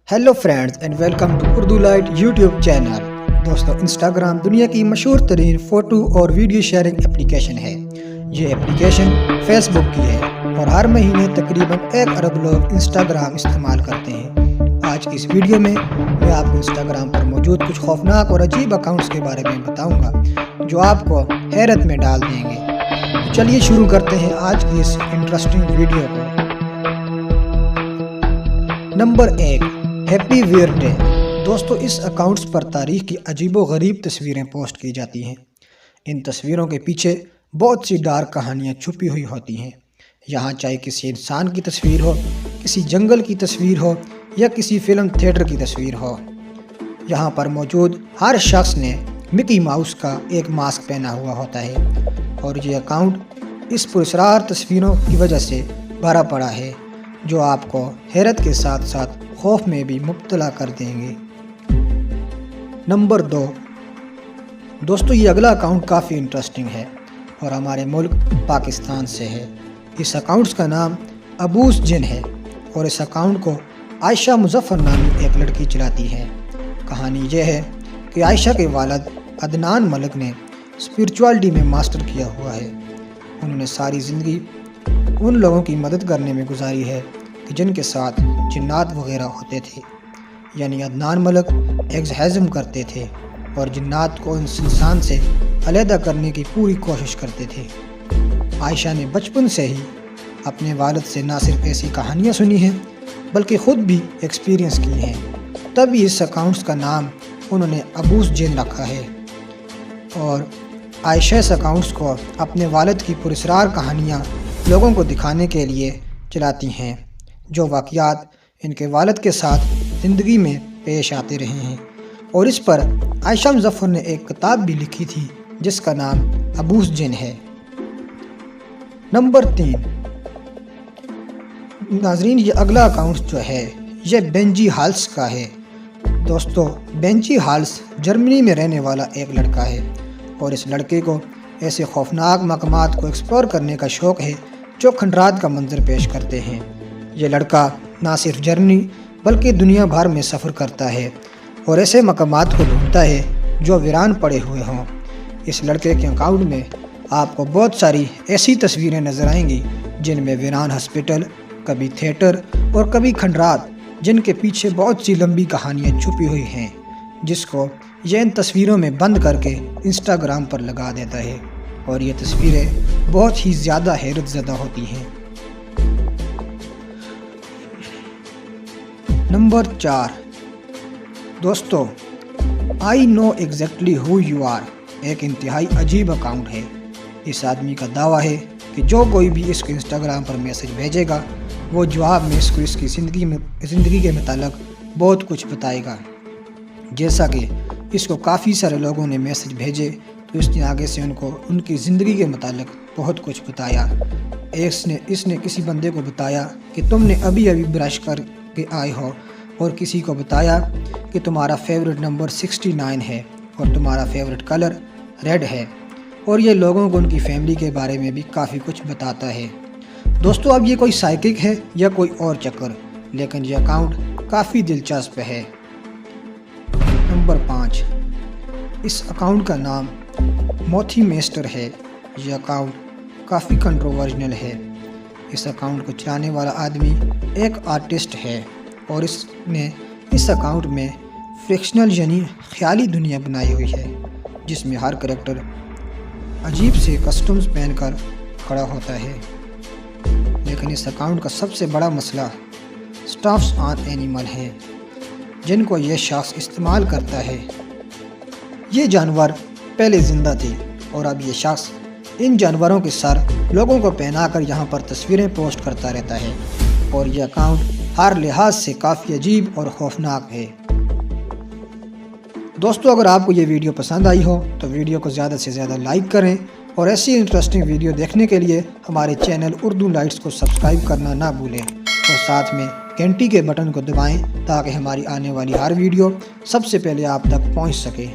Hello friends and welcome to Urdu light YouTube channel. दोस्तों, Instagram दुनिया की मशहूर तरीन फ़ोटो और वीडियो शेयरिंग एप्लीकेशन है। ये एप्लीकेशन फेसबुक की है और हर महीने तकरीबन 1 अरब लोग इंस्टाग्राम इस्तेमाल करते हैं। आज की इस वीडियो में मैं आपको इंस्टाग्राम पर मौजूद कुछ खौफनाक और अजीब अकाउंट्स के बारे में बताऊंगा जो आपको हैरत में डाल देंगे। तो चलिए शुरू करते हैं आज की इस इंटरेस्टिंग वीडियो को। नंबर 1, हैप्पी वीर डे। दोस्तों, इस अकाउंट्स पर तारीख की अजीबो गरीब तस्वीरें पोस्ट की जाती हैं। इन तस्वीरों के पीछे बहुत सी डार्क कहानियाँ छुपी हुई होती हैं। यहाँ चाहे किसी इंसान की तस्वीर हो, किसी जंगल की तस्वीर हो या किसी फिल्म थिएटर की तस्वीर हो, यहाँ पर मौजूद हर शख्स ने मिकी माउस का एक मास्क पहना हुआ होता है और ये अकाउंट इस पुरस्कार तस्वीरों की वजह से भरा पड़ा है जो आपको हैरत के साथ साथ खौफ में भी मुब्तला कर देंगे। नंबर 2, दोस्तों ये अगला अकाउंट काफ़ी इंटरेस्टिंग है और हमारे मुल्क पाकिस्तान से है। इस अकाउंट्स का नाम अबूस जिन है और इस अकाउंट को आयशा मुजफ्फर नामी एक लड़की चलाती है। कहानी यह है कि आयशा के वालिद अदनान मलिक ने स्पिरिचुअलिटी में मास्टर किया हुआ है। उन्होंने सारी ज़िंदगी उन लोगों की मदद करने में गुजारी है कि जिनके साथ जिन्नात वगैरह होते थे, यानी अदनान मलिक एग्ज़ॉर्सिज्म करते थे और जिन्नात को इंसान से अलहदा करने की पूरी कोशिश करते थे। आयशा ने बचपन से ही अपने वालिद से ना सिर्फ ऐसी कहानियाँ सुनी हैं बल्कि ख़ुद भी एक्सपीरियंस की हैं। तभी इस अकाउंट्स का नाम उन्होंने अबूस जिन रखा है और आयशा इस अकाउंट्स को अपने वालिद की पुरस्कार कहानियाँ लोगों को दिखाने के लिए चलाती हैं जो वाक़यात इनके वालिद के साथ ज़िंदगी में पेश आते रहे हैं। और इस पर आयशा मुजफ्फर ने एक किताब भी लिखी थी जिसका नाम अबूस जिन है। नंबर 3, नाजरीन ये अगला अकाउंट जो है ये बेंजी हाल्स का है। दोस्तों, बेंजी हाल्स जर्मनी में रहने वाला एक लड़का है और इस लड़के को ऐसे खौफनाक मकामात को एक्सप्लोर करने का शौक़ है जो खंडरात का मंजर पेश करते हैं। यह लड़का ना सिर्फ जर्मनी बल्कि दुनिया भर में सफ़र करता है और ऐसे मकामात को ढूंढता है जो वीरान पड़े हुए हों। इस लड़के के अकाउंट में आपको बहुत सारी ऐसी तस्वीरें नज़र आएंगी जिनमें वीरान हॉस्पिटल, कभी थिएटर और कभी खंडरात, जिनके पीछे बहुत सी लंबी कहानियाँ छुपी हुई हैं जिसको यह इन तस्वीरों में बंद करके इंस्टाग्राम पर लगा देता है और ये तस्वीरें बहुत ही ज़्यादा हैरत ज़दा होती हैं। नंबर 4, दोस्तों I know exactly who you are एक इंतहाई अजीब अकाउंट है। इस आदमी का दावा है कि जो कोई भी इसको इंस्टाग्राम पर मैसेज भेजेगा वो जवाब में इसको इसकी ज़िंदगी के मुतालिक बहुत कुछ बताएगा। जैसा कि इसको काफ़ी सारे लोगों ने मैसेज भेजे तो इसने आगे से उनको उनकी ज़िंदगी के मुतालिक बहुत कुछ बताया। इसने किसी बंदे को बताया कि तुमने अभी अभी ब्रश करके आए हो और किसी को बताया कि तुम्हारा फेवरेट नंबर 69 है और तुम्हारा फेवरेट कलर रेड है। और ये लोगों को उनकी फैमिली के बारे में भी काफ़ी कुछ बताता है। दोस्तों, अब ये कोई साइकिक है या कोई और चक्कर, लेकिन ये अकाउंट काफ़ी दिलचस्प है। नंबर 5, इस अकाउंट का नाम मोथी मेस्टर है। यह अकाउंट काफ़ी कंट्रोवर्शियल है। इस अकाउंट को चलाने वाला आदमी एक आर्टिस्ट है और इसने इस अकाउंट में फिक्शनल यानी ख्याली दुनिया बनाई हुई है जिसमें हर करैक्टर अजीब से कस्टम्स पहनकर खड़ा होता है। लेकिन इस अकाउंट का सबसे बड़ा मसला स्टफ्ड एनिमल है जिनको यह शख्स इस्तेमाल करता है। ये जानवर पहले ज़िंदा थे और अब ये शख्स इन जानवरों के सर लोगों को पहनाकर यहाँ पर तस्वीरें पोस्ट करता रहता है और यह अकाउंट हर लिहाज से काफ़ी अजीब और खौफनाक है। दोस्तों, अगर आपको ये वीडियो पसंद आई हो तो वीडियो को ज़्यादा से ज़्यादा लाइक करें और ऐसी इंटरेस्टिंग वीडियो देखने के लिए हमारे चैनल उर्दू लाइट्स को सब्सक्राइब करना ना भूलें और साथ में घंटी के बटन को दबाएं ताकि हमारी आने वाली हर वीडियो सबसे पहले आप तक पहुंच सके।